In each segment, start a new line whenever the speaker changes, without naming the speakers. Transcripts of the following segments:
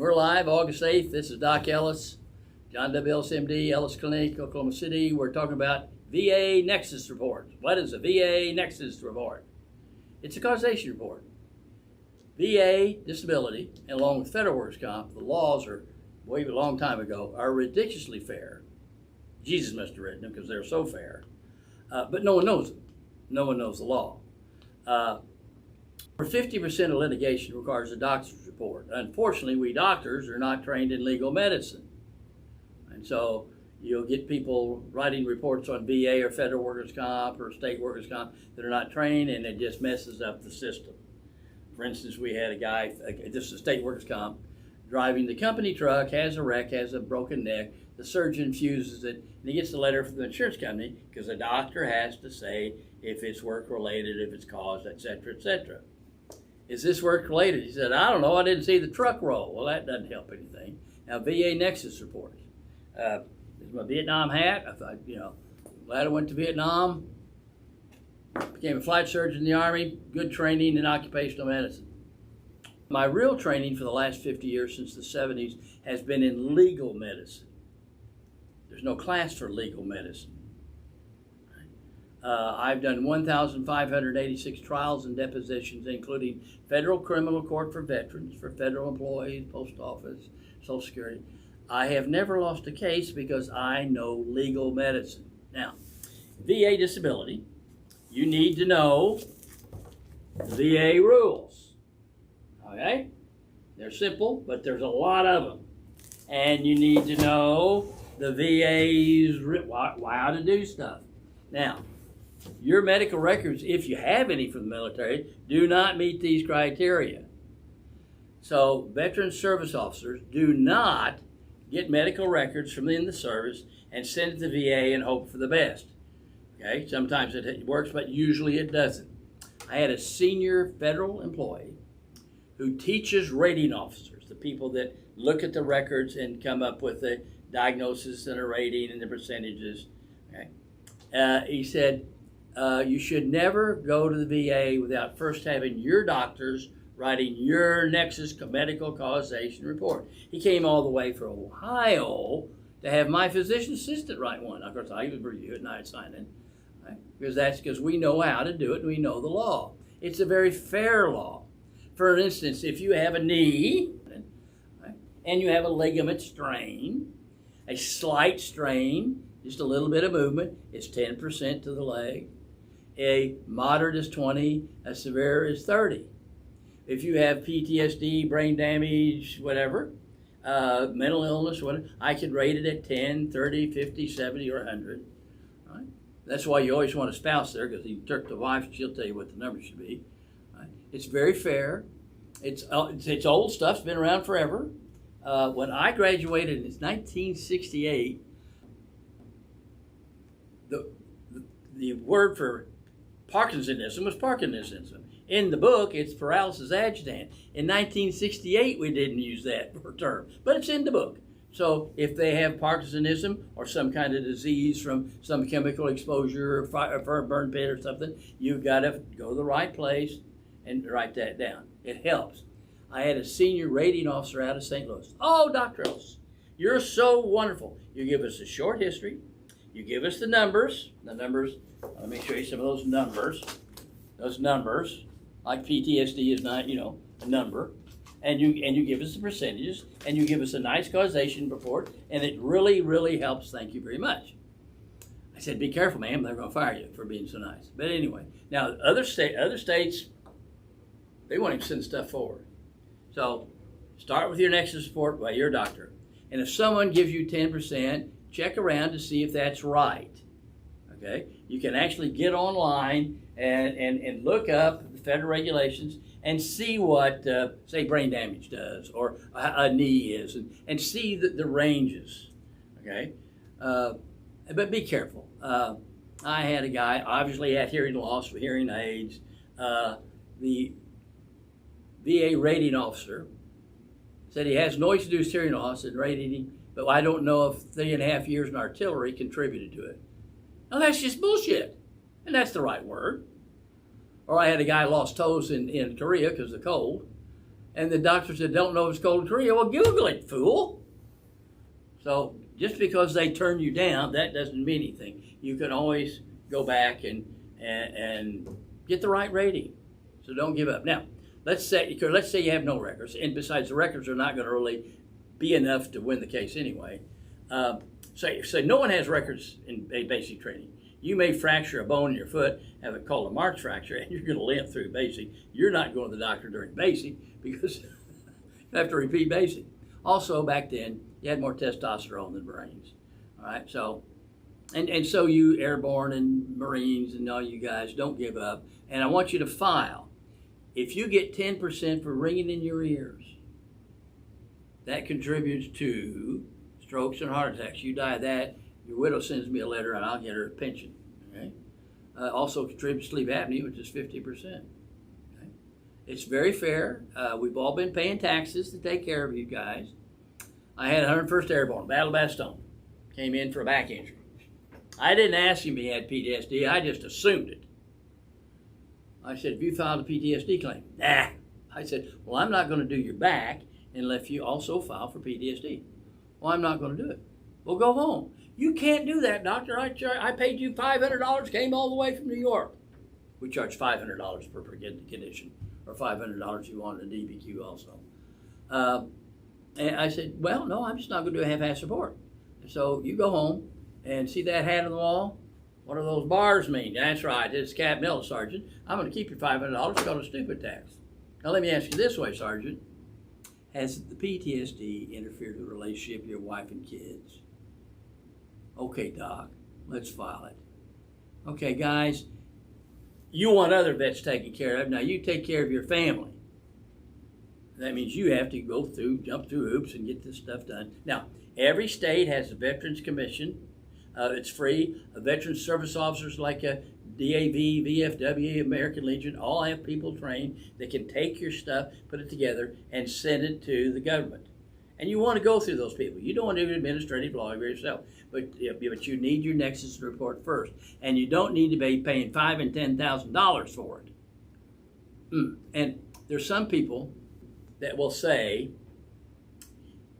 We're live August 8th. This is Doc Ellis, John W. Ellis, MD, Ellis Clinic, Oklahoma City. We're talking about VA Nexus Report. What is a VA Nexus Report? It's a causation report. VA disability, and along with federal workers' comp, the laws are, way a long time ago, are ridiculously fair. Jesus must have written them because they're so fair. But no one knows them. No one knows the law. For 50% of litigation requires a doctor's report. Unfortunately, we doctors are not trained in legal medicine. And so you'll get people writing reports on VA or federal workers' comp or state workers' comp that are not trained, and it just messes up the system. For instance, we had a guy, this is state workers' comp, driving the company truck, has a wreck, has a broken neck. The surgeon fuses it, and he gets a letter from the insurance company because the doctor has to say if it's work-related, if it's caused, etc., etc. Is this work-related? He said, I don't know, I didn't see the truck roll. Well, that doesn't help anything. Now, VA Nexus Report. This is my Vietnam hat. I thought, glad I went to Vietnam. Became a flight surgeon in the Army. Good training in occupational medicine. My real training for the last 50 years, since the 70s, has been in legal medicine. There's no class for legal medicine. I've done 1,586 trials and depositions, including federal criminal court for veterans, for federal employees, post office, Social Security. I have never lost a case because I know legal medicine. Now, VA disability, you need to know the VA rules. Okay? They're simple, but there's a lot of them. And you need to know the VA's how to do stuff. Now, your medical records, if you have any from the military, do not meet these criteria. So, veteran service officers do not get medical records from in the service and send it to the VA and hope for the best. Okay, sometimes it works, but usually it doesn't. I had a senior federal employee who teaches rating officers, the people that look at the records and come up with the diagnosis and a rating and the percentages. Okay, he said, you should never go to the VA without first having your doctors writing your Nexus Medical Causation Report. He came all the way from Ohio to have my physician assistant write one. Of course, I would review it and I'd sign it. Right? Because we know how to do it and we know the law. It's a very fair law. For instance, if you have a knee, right, and you have a ligament strain, a slight strain, just a little bit of movement, it's 10% to the leg. A moderate is 20, a severe is 30. If you have PTSD, brain damage, whatever, mental illness, whatever, I could rate it at 10, 30, 50, 70, or 100. Right? That's why you always want a spouse there, because you turk the wife, she'll tell you what the number should be. Right? It's very fair. It's old stuff. It's been around forever. When I graduated in 1968, the word for Parkinsonism was Parkinsonism. In the book, it's paralysis agitant. In 1968, we didn't use that term, but it's in the book. So if they have Parkinsonism or some kind of disease from some chemical exposure or burn pit or something, you've got to go to the right place and write that down. It helps. I had a senior rating officer out of St. Louis. Oh, Dr. Ellis, you're so wonderful. You give us a short history. You give us the numbers. Let me show you some of those numbers. Those numbers, like PTSD is not, a number. And you give us the percentages, and you give us a nice causation report, and it really, really helps. Thank you very much. I said, be careful, ma'am. They're going to fire you for being so nice. But anyway, now other states, they won't even send stuff forward. So start with your Nexus report by your doctor. And if someone gives you 10%, check around to see if that's right. Okay? You can actually get online and look up the federal regulations and see what, say, brain damage does or a knee is, and see the ranges. Okay? But be careful. I had a guy, obviously had hearing loss, hearing aids. The VA rating officer said he has noise-induced hearing loss and rated him, but I don't know if 3.5 years in artillery contributed to it. Now that's just bullshit, and that's the right word. Or I had a guy lost toes in Korea because of the cold. And the doctor said, don't know if it's cold in Korea. Well, Google it, fool. So just because they turn you down, that doesn't mean anything. You can always go back and get the right rating. So don't give up. Now, let's say you have no records, and besides, the records are not going to really be enough to win the case anyway. So no one has records in basic training. You may fracture a bone in your foot, have it called a Marx fracture, and you're going to limp through basic. You're not going to the doctor during basic because you have to repeat basic. Also, back then, you had more testosterone than Marines. All right, so, and so you airborne and Marines and all you guys, don't give up. And I want you to file. If you get 10% for ringing in your ears, that contributes to strokes and heart attacks. You die of that, your widow sends me a letter and I'll get her a pension. Okay? Also contributes to sleep apnea, which is 50%. Okay? It's very fair. We've all been paying taxes to take care of you guys. I had 101st Airborne, Battle of Bastogne. Came in for a back injury. I didn't ask him if he had PTSD, I just assumed it. I said, have you filed a PTSD claim? Nah. I said, well, I'm not going to do your back unless you also file for PTSD. Well, I'm not going to do it. Well, go home. You can't do that, doctor. I paid you $500, came all the way from New York. We charge $500 per condition, or $500 if you want a DBQ also. And I said, well, no, I'm just not going to do a half-ass report. So you go home and see that hat on the wall? What do those bars mean? That's right, it's Captain Ellis, Sergeant. I'm going to keep your $500 called a stupid tax. Now let me ask you this way, Sergeant. Has the PTSD interfered with the relationship of your wife and kids? Okay, Doc, let's file it. Okay, guys, you want other vets taken care of. Now you take care of your family. That means you have to jump through hoops and get this stuff done. Now, every state has a Veterans Commission. It's free. Veterans Service Officers like DAV, VFW, American Legion, all have people trained that can take your stuff, put it together, and send it to the government. And you want to go through those people. You don't want to do administrative law yourself, but you need your Nexus report first. And you don't need to be paying $5,000 and $10,000 for it. And there's some people that will say,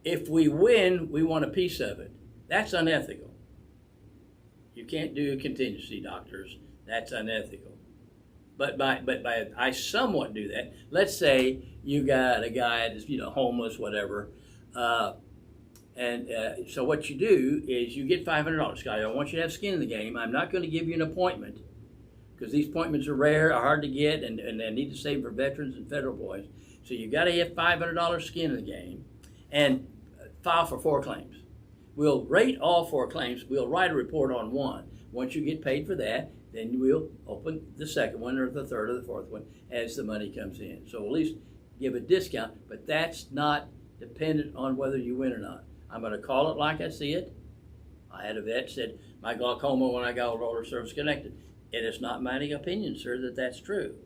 if we win, we want a piece of it. That's unethical. You can't do contingency, doctors. That's unethical. But I somewhat do that. Let's say you got a guy that's homeless, whatever, so what you do is you get $500. Guy, I want you to have skin in the game. I'm not going to give you an appointment because these appointments are rare, are hard to get, and I need to save for veterans and federal boys. So you got to have $500 skin in the game and file for 4 claims. We'll rate all 4 claims. We'll write a report on one. Once you get paid for that, then we'll open the second one or the third or the fourth one as the money comes in. So at least give a discount, but that's not dependent on whether you win or not. I'm going to call it like I see it. I had a vet said, my glaucoma when I got older service connected. It is not my opinion, sir, that that's true.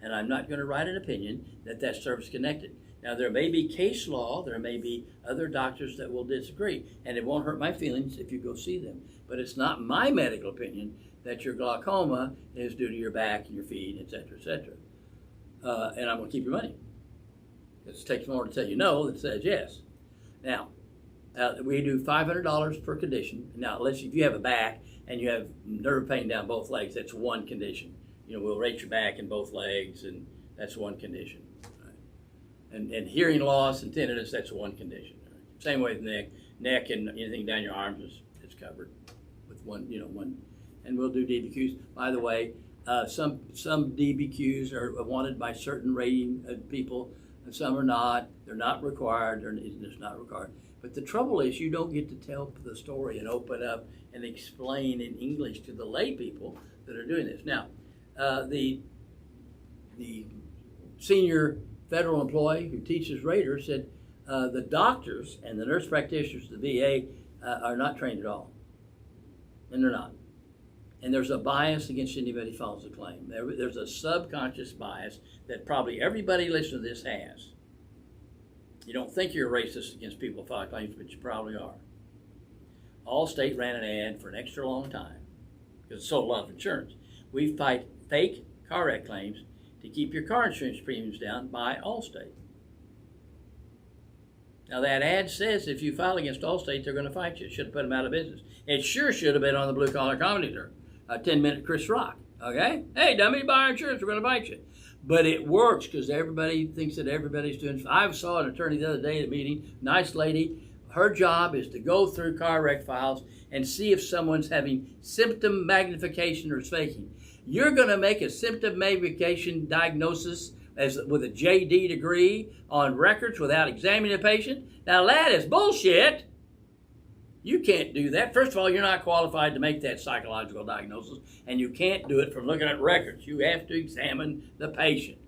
And I'm not going to write an opinion that that's service connected. Now, there may be case law, there may be other doctors that will disagree, and it won't hurt my feelings if you go see them. But it's not my medical opinion that your glaucoma is due to your back and your feet, et cetera, et cetera. And I'm going to keep your money. It takes more to tell you no than says yes. Now, we do $500 per condition. Now, if you have a back and you have nerve pain down both legs, that's one condition. We'll rate your back and both legs, and that's one condition. And hearing loss and tinnitus, that's one condition. Same way with neck and anything down your arms is covered with one. And we'll do DBQs. By the way, some DBQs are wanted by certain rating people, and some are not. They're not required. It's not required. But the trouble is, you don't get to tell the story and open up and explain in English to the lay people that are doing this. Now, the senior federal employee who teaches raters said the doctors and the nurse practitioners of the VA are not trained at all. And they're not. And there's a bias against anybody who files a claim. There's a subconscious bias that probably everybody listening to this has. You don't think you're a racist against people who file claims, but you probably are. Allstate ran an ad for an extra long time because it sold a lot of insurance. We fight fake car wreck claims to keep your car insurance premiums down by Allstate. Now that ad says if you file against Allstate, they're going to fight you. It should have put them out of business. It sure should have been on the Blue Collar Comedy Tour, 10-minute Chris Rock. Okay? Hey, dummy, buy our insurance. We're going to fight you. But it works because everybody thinks that everybody's doing. I saw an attorney the other day at a meeting, nice lady. Her job is to go through car wreck files and see if someone's having symptom magnification or faking. You're going to make a symptom magnification diagnosis with a JD degree on records without examining the patient? Now that is bullshit. You can't do that. First of all, you're not qualified to make that psychological diagnosis, and you can't do it from looking at records. You have to examine the patient.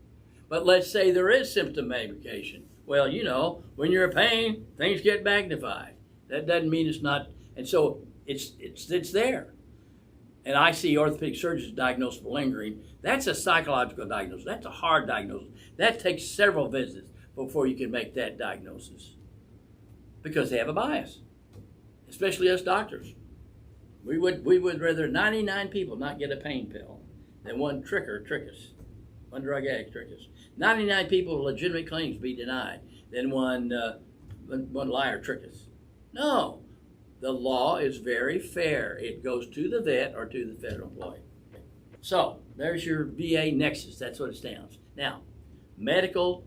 But let's say there is symptom magnification. Well, you know, when you're in pain, things get magnified. That doesn't mean it's not, and so it's there. And I see orthopedic surgeons diagnosed with lingering. That's a psychological diagnosis. That's a hard diagnosis. That takes several visits before you can make that diagnosis because they have a bias, especially us doctors. We would rather 99 people not get a pain pill than one trick us, one drug addict trick us. 99 people with legitimate claims be denied than one liar trick us. No. The law is very fair. It goes to the vet or to the federal employee. So, there's your VA Nexus. That's what it stands. Now, medical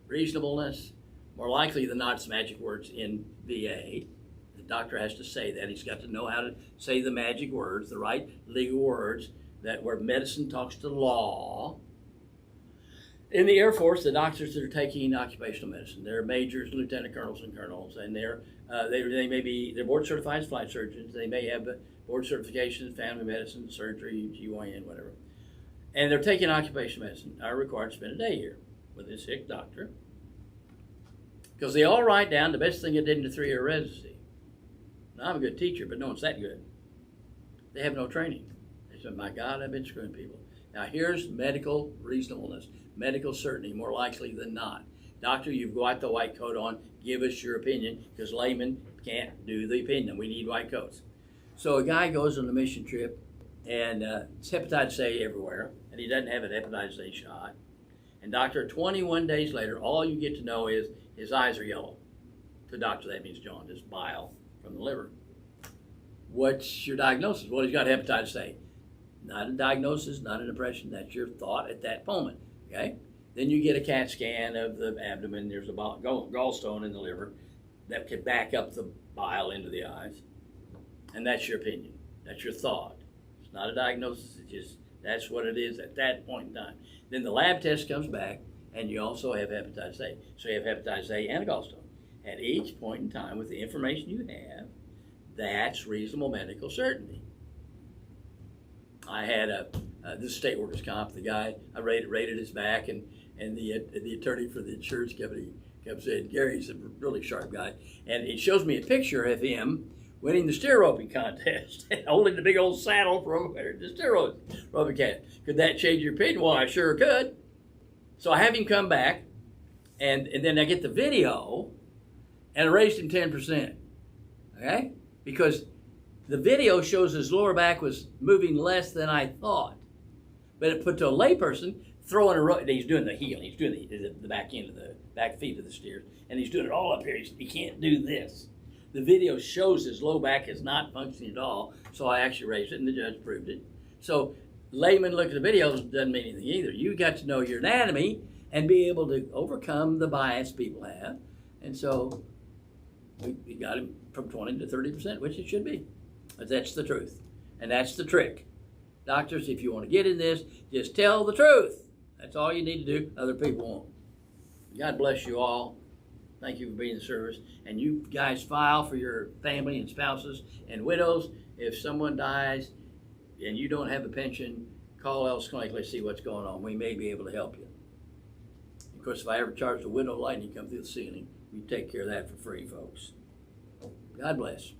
reasonableness, more likely than not, it's magic words in VA. The doctor has to say that. He's got to know how to say the magic words, the right legal words, that where medicine talks to law. In the Air Force, the doctors that are taking occupational medicine, they're majors, lieutenant colonels, and colonels, and they're board certified as flight surgeons. They may have board certification in family medicine, surgery, GYN, whatever. And they're taking occupational medicine. Are required to spend a day here with a sick doctor because they all write down the best thing they did in the 3-year residency. Now, I'm a good teacher, but no one's that good. They have no training. They said, my God, I've been screwing people. Now, here's medical reasonableness, medical certainty, more likely than not. Doctor, you've got the white coat on. Give us your opinion, because laymen can't do the opinion. We need white coats. So a guy goes on a mission trip, and it's hepatitis A everywhere, and he doesn't have an hepatitis A shot. And doctor, 21 days later, all you get to know is his eyes are yellow. To the doctor, that means jaundice, bile from the liver. What's your diagnosis? Well, he's got hepatitis A. Not a diagnosis, not an impression. That's your thought at that moment. Okay? Then you get a CAT scan of the abdomen. There's a gallstone in the liver that could back up the bile into the eyes. And that's your opinion. That's your thought. It's not a diagnosis. It's just that's what it is at that point in time. Then the lab test comes back, and you also have hepatitis A. So you have hepatitis A and a gallstone. At each point in time, with the information you have, that's reasonable medical certainty. I had this state workers' comp. The guy, I rated his back, and the attorney for the insurance company kept saying, Gary's a really sharp guy, and it shows me a picture of him winning the steer roping contest, holding the big old saddle from the steer roping contest. Could that change your opinion? Well, I sure could. So I have him come back, and then I get the video, and I raised him 10%. Okay? Because the video shows his lower back was moving less than I thought. But it put to a layperson, throwing a rope, he's doing the heel, he's doing the back end of the back feet of the steers, and he's doing it all up here. He can't do this. The video shows his low back is not functioning at all, so I actually raised it, and the judge proved it. So layman look at the videos doesn't mean anything either. You got to know your anatomy and be able to overcome the bias people have. And so we got him from 20 to 30%, which it should be. But that's the truth. And that's the trick. Doctors, if you want to get in this, just tell the truth. That's all you need to do. Other people won't. God bless you all. Thank you for being in service. And you guys file for your family and spouses and widows. If someone dies and you don't have a pension, call Ellis Clinic. Let's see what's going on. We may be able to help you. Of course, if I ever charge the window light and you come through the ceiling, we take care of that for free, folks. God bless.